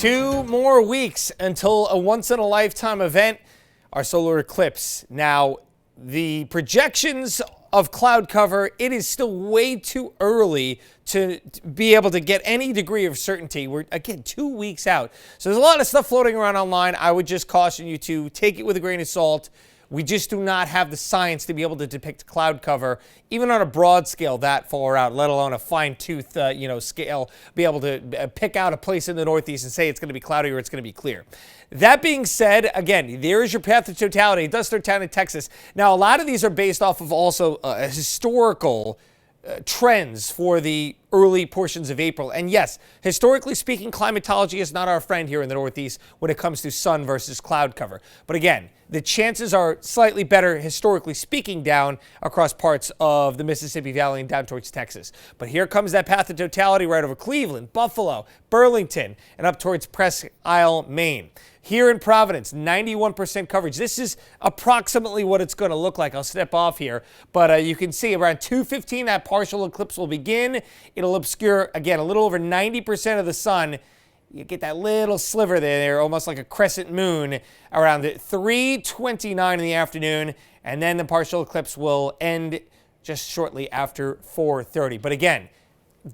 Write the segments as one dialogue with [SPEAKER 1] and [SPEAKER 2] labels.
[SPEAKER 1] 2 more weeks until a once-in-a-lifetime event, our solar eclipse. Now, the projections of cloud cover, it is still way too early to be able to get any degree of certainty. We're, again, 2 weeks out. So there's a lot of stuff floating around online. I would just caution you to take it with a grain of salt. We just do not have the science to be able to depict cloud cover, even on a broad scale that far out, let alone a fine-tooth, scale, be able to pick out a place in the Northeast and say it's going to be cloudy or it's going to be clear. That being said, again, there is your path to totality. It does start down in Texas. Now, a lot of these are based off of also historical trends for the early portions of April. And yes, historically speaking, climatology is not our friend here in the Northeast when it comes to sun versus cloud cover. But again, the chances are slightly better, historically speaking, down across parts of the Mississippi Valley and down towards Texas. But here comes that path to totality right over Cleveland, Buffalo, Burlington, and up towards Presque Isle, Maine. Here in Providence, 91% coverage. This is approximately what it's going to look like. I'll step off here, but you can see around 2:15 that partial eclipse will begin. It'll obscure, again, a little over 90% of the sun. You get that little sliver there, almost like a crescent moon, around 3:29 in the afternoon, and then the partial eclipse will end just shortly after 4:30. But again,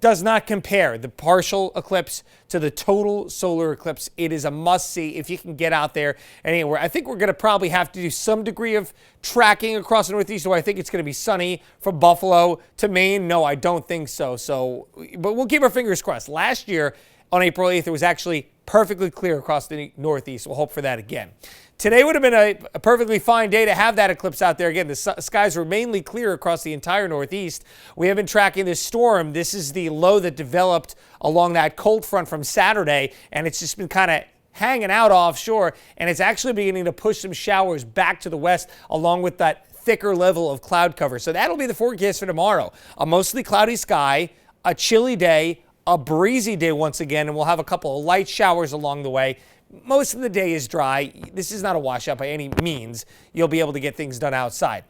[SPEAKER 1] does not compare the partial eclipse to the total solar eclipse. It is a must-see if you can get out there anywhere. I think we're going to probably have to do some degree of tracking across the Northeast. Do I think it's going to be sunny from Buffalo to Maine? No, I don't think so. But we'll keep our fingers crossed. Last year, on April 8th, it was actually perfectly clear across the Northeast. We'll hope for that again. Today would have been a perfectly fine day to have that eclipse out there. Again, the skies were mainly clear across the entire Northeast. We have been tracking this storm. This is the low that developed along that cold front from Saturday, and it's just been kind of hanging out offshore, and it's actually beginning to push some showers back to the west along with that thicker level of cloud cover. So that'll be the forecast for tomorrow. A mostly cloudy sky, a chilly day, a breezy day once again, and we'll have a couple of light showers along the way. Most of the day is dry. This is not a washout by any means. You'll be able to get things done outside.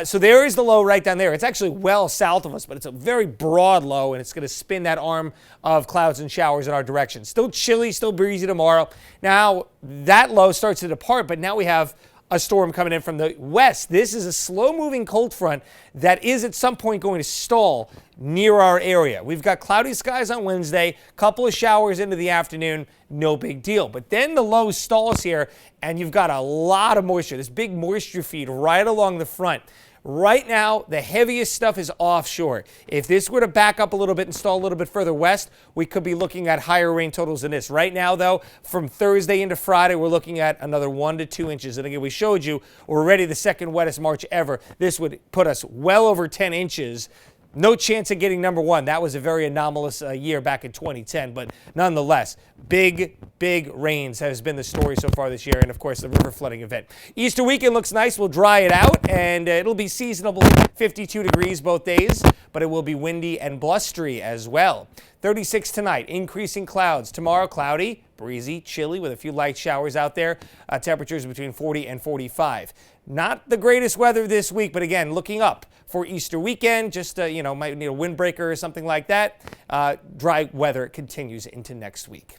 [SPEAKER 1] So there is the low right down there. It's actually well south of us, but it's a very broad low, and it's going to spin that arm of clouds and showers in our direction. Still chilly, still breezy tomorrow. Now, that low starts to depart, but now we have a storm coming in from the west. This is a slow-moving cold front that is at some point going to stall near our area. We've got cloudy skies on Wednesday, couple of showers into the afternoon, no big deal. But then the low stalls here, and you've got a lot of moisture, this big moisture feed right along the front. Right now, the heaviest stuff is offshore. If this were to back up a little bit and stall a little bit further west, we could be looking at higher rain totals than this. Right now, though, from Thursday into Friday, we're looking at another 1 to 2 inches. And again, we showed you we're already the second wettest March ever. This would put us well over 10 inches. No chance of getting number one. That was a very anomalous year back in 2010, but nonetheless, big rains has been the story so far this year, and of course the river flooding event. Easter weekend looks nice. We'll dry it out, and it'll be seasonable, 52 degrees both days, but it will be windy and blustery as well. 36 tonight, increasing clouds. Tomorrow, cloudy, breezy, chilly with a few light showers out there. Temperatures between 40 and 45. Not the greatest weather this week, but again, looking up for Easter weekend, just, might need a windbreaker or something like that. Dry weather continues into next week.